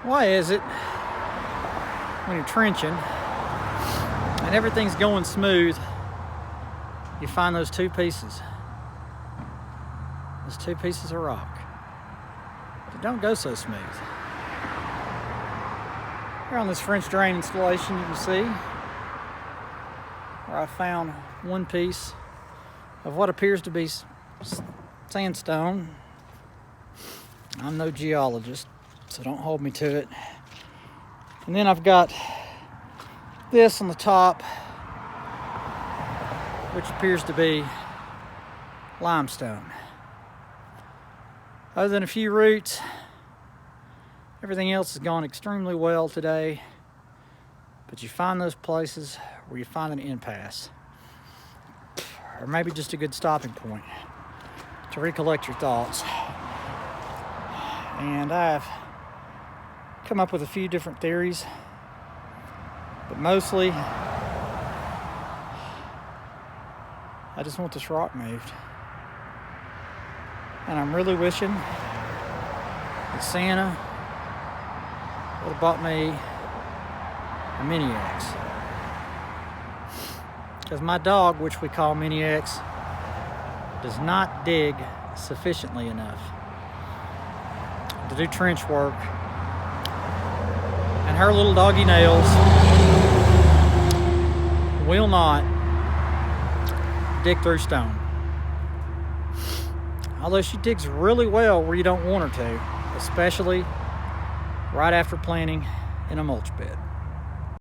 Why is it when you're trenching and everything's going smooth, you find those two pieces of rock that don't go so smooth? Here on this French drain installation, you can see where I found one piece of what appears to be sandstone. I'm no geologist, so don't hold me to it. And then I've got this on the top, which appears to be limestone. Other than a few roots, everything else has gone extremely well today. But you find those places where you find an impasse, or maybe just a good stopping point to recollect your thoughts. And I've come up with a few different theories, but mostly I just want this rock moved. And I'm really wishing that Santa would have bought me a mini X. Because my dog, which we call Mini X, does not dig sufficiently enough to do trench work. And her little doggy nails will not dig through stone. Although she digs really well where you don't want her to, especially right after planting in a mulch bed.